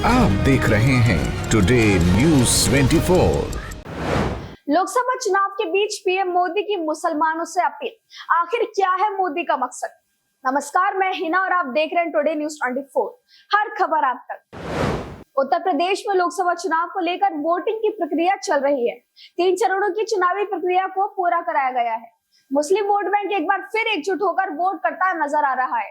आप देख रहे हैं टुडे न्यूज़ 24। लोकसभा चुनाव के बीच पीएम मोदी की मुसलमानों से अपील, आखिर क्या है मोदी का मकसद? नमस्कार, मैं हिना और आप देख रहे हैं टुडे न्यूज़ 24। हर खबर आप तक। उत्तर प्रदेश में लोकसभा चुनाव को लेकर वोटिंग की प्रक्रिया चल रही है। 3 चरणों की चुनावी प्रक्रिया को पूरा कराया गया है। मुस्लिम वोट बैंक एक बार फिर एकजुट होकर वोट करता नजर आ रहा है।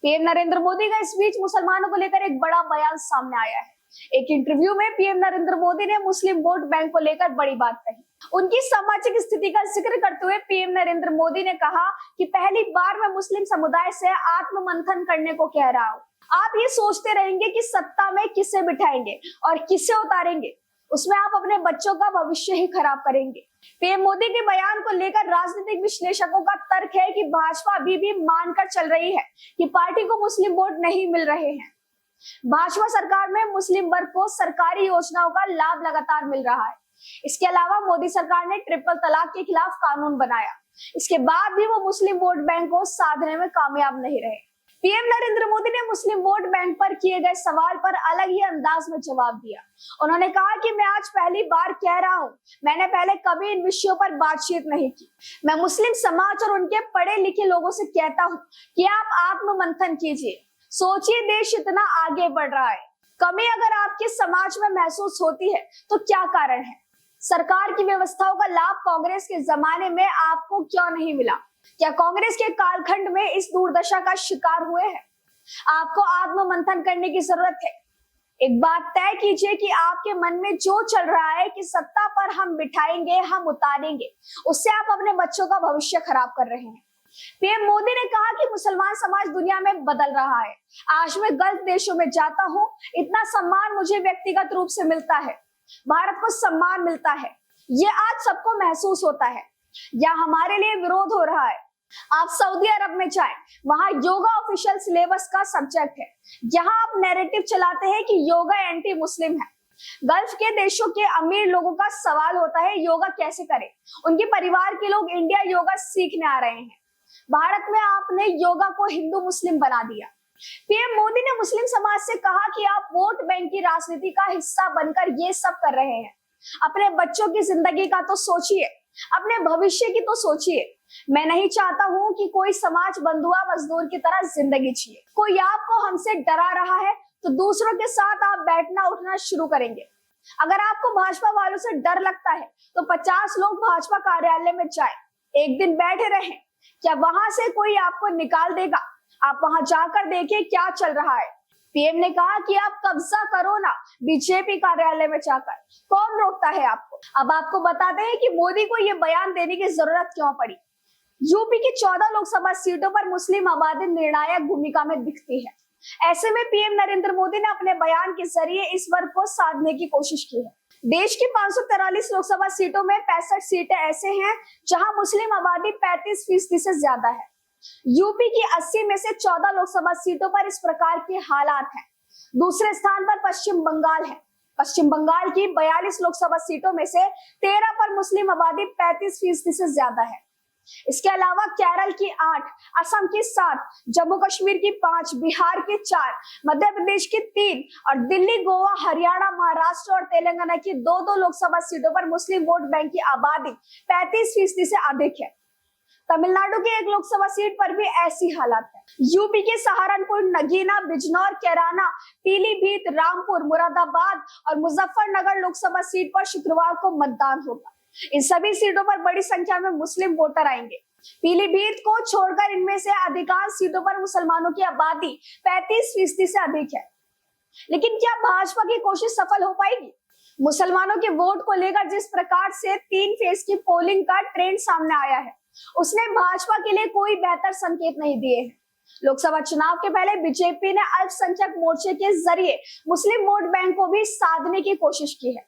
पीएम नरेंद्र मोदी का इस बीच मुसलमानों को लेकर एक बड़ा बयान सामने आया है। एक इंटरव्यू में पीएम नरेंद्र मोदी ने मुस्लिम वोट बैंक को लेकर बड़ी बात कही। उनकी सामाजिक स्थिति का जिक्र करते हुए पीएम नरेंद्र मोदी ने कहा कि पहली बार मैं मुस्लिम समुदाय से आत्ममंथन करने को कह रहा हूँ। आप ये सोचते रहेंगे कि सत्ता में किसे बिठाएंगे और किसे उतारेंगे, उसमें आप अपने बच्चों का भविष्य ही खराब करेंगे। पीएम मोदी के बयान को लेकर राजनीतिक विश्लेषकों का तर्क है कि भाजपा अभी भी मानकर चल रही है कि पार्टी को मुस्लिम वोट नहीं मिल रहे हैं। भाजपा सरकार में मुस्लिम वर्ग को सरकारी योजनाओं का लाभ लगातार मिल रहा है। इसके अलावा मोदी सरकार ने ट्रिपल तलाक के खिलाफ कानून बनाया। इसके बाद भी वो मुस्लिम वोट बैंक को साधने में कामयाब नहीं रहे। पीएम नरेंद्र मोदी ने मुस्लिम वोट बैंक पर किए गए सवाल पर अलग ही अंदाज में जवाब दिया। उन्होंने कहा कि मैं आज पहली बार कह रहा हूं, मैंने पहले कभी इन विषयों पर बातचीत नहीं की। मैं मुस्लिम समाज और उनके पढ़े लिखे लोगों से कहता हूं कि आप आत्ममंथन कीजिए, सोचिए, देश इतना आगे बढ़ रहा है। कमी अगर आपके समाज में महसूस होती है तो क्या कारण है? सरकार की व्यवस्थाओं का लाभ कांग्रेस के जमाने में आपको क्यों नहीं मिला? क्या कांग्रेस के कालखंड में इस दुर्दशा का शिकार हुए हैं? आपको आत्ममंथन करने की जरूरत है। एक बात तय कीजिए कि आपके मन में जो चल रहा है कि सत्ता पर हम बिठाएंगे, हम उतारेंगे, उससे आप अपने बच्चों का भविष्य खराब कर रहे हैं। पीएम मोदी ने कहा कि मुसलमान समाज दुनिया में बदल रहा है। आज मैं गल्फ देशों में जाता हूँ, इतना सम्मान मुझे व्यक्तिगत रूप से मिलता है, भारत को सम्मान मिलता है, ये आज सबको महसूस होता है। या हमारे लिए विरोध हो रहा है। आप सऊदी अरब में जाएं, वहां योगा ऑफिशियल सिलेबस का सब्जेक्ट है। यहाँ आप नैरेटिव चलाते हैं कि योगा एंटी मुस्लिम है। गल्फ के देशों के अमीर लोगों का सवाल होता है योगा कैसे करें? उनके परिवार के लोग इंडिया योगा सीखने आ रहे हैं। भारत में आपने योगा को हिंदू मुस्लिम बना दिया। पीएम मोदी ने मुस्लिम समाज से कहा कि आप वोट बैंक की राजनीति का हिस्सा बनकर ये सब कर रहे हैं। अपने बच्चों की जिंदगी का तो सोचिए, अपने भविष्य की तो सोचिए। मैं नहीं चाहता हूं कि कोई समाज बंधुआ मजदूर की तरह जिंदगी जिए। कोई आपको हमसे डरा रहा है तो दूसरों के साथ आप बैठना उठना शुरू करेंगे। अगर आपको भाजपा वालों से डर लगता है तो 50 लोग भाजपा कार्यालय में जाए, एक दिन बैठे रहें। क्या वहां से कोई आपको निकाल देगा? आप वहां जाकर देखिए क्या चल रहा है। पीएम ने कहा कि आप कब्जा करो ना बीजेपी कार्यालय में जाकर, कौन रोकता है आपको? अब आपको बताते हैं कि मोदी को यह बयान देने की जरूरत क्यों पड़ी। यूपी की 14 लोकसभा सीटों पर मुस्लिम आबादी निर्णायक भूमिका में दिखती है। ऐसे में पीएम नरेंद्र मोदी ने अपने बयान के जरिए इस वर्ग को साधने की कोशिश की है। देश की 543 लोकसभा सीटों में 65 सीटें ऐसे हैं जहां मुस्लिम आबादी 35% से ज्यादा है। यूपी की 80 में से 14 लोकसभा सीटों पर इस प्रकार के हालात हैं। दूसरे स्थान पर पश्चिम बंगाल है। पश्चिम बंगाल की 42 लोकसभा सीटों में से 13 पर मुस्लिम आबादी 35% से ज्यादा है। इसके अलावा केरल की 8, असम की 7, जम्मू कश्मीर की 5, बिहार की 4, मध्य प्रदेश की 3 और दिल्ली, गोवा, हरियाणा, महाराष्ट्र और तेलंगाना की 2-2 लोकसभा सीटों पर मुस्लिम वोट बैंक की आबादी 35% से अधिक है। तमिलनाडु की 1 लोकसभा सीट पर भी ऐसी हालत है। यूपी के सहारनपुर, नगीना, बिजनौर, कैराना, पीलीभीत, रामपुर, मुरादाबाद और मुजफ्फरनगर लोकसभा सीट पर शुक्रवार को मतदान होगा। इन सभी सीटों पर बड़ी संख्या में मुस्लिम वोटर आएंगे। पीलीभीत को छोड़कर इनमें से अधिकांश सीटों पर मुसलमानों की आबादी 35% से अधिक है। लेकिन क्या भाजपा की कोशिश सफल हो पाएगी? मुसलमानों के वोट को लेकर जिस प्रकार से 3 फेज की पोलिंग का ट्रेंड सामने आया है, उसने भाजपा के लिए कोई बेहतर संकेत नहीं दिए हैं। लोकसभा चुनाव के पहले बीजेपी ने अल्पसंख्यक मोर्चे के जरिए मुस्लिम वोट बैंक को भी साधने की कोशिश की है।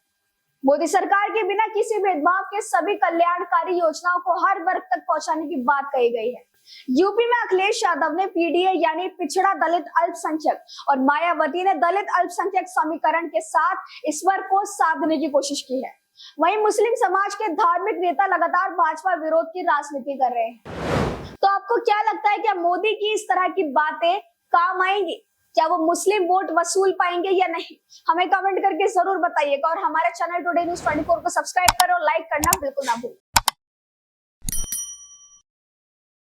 मोदी सरकार के बिना किसी भेदभाव के सभी कल्याणकारी योजनाओं को हर वर्ग तक पहुंचाने की बात कही गई है। यूपी में अखिलेश यादव ने पीडीए यानी पिछड़ा दलित अल्पसंख्यक और मायावती ने दलित अल्पसंख्यक समीकरण के साथ इस वर्ग को साधने की कोशिश की है। वहीं मुस्लिम समाज के धार्मिक नेता लगातार भाजपा विरोध की राजनीति कर रहे हैं। तो आपको क्या लगता है, क्या मोदी की इस तरह की बातें काम आएंगी? क्या वो मुस्लिम वोट वसूल पाएंगे या नहीं, हमें कमेंट करके जरूर बताइएगा। और हमारे चैनल टुडे न्यूज 24 को सब्सक्राइब करो, लाइक करना बिल्कुल ना भूलें।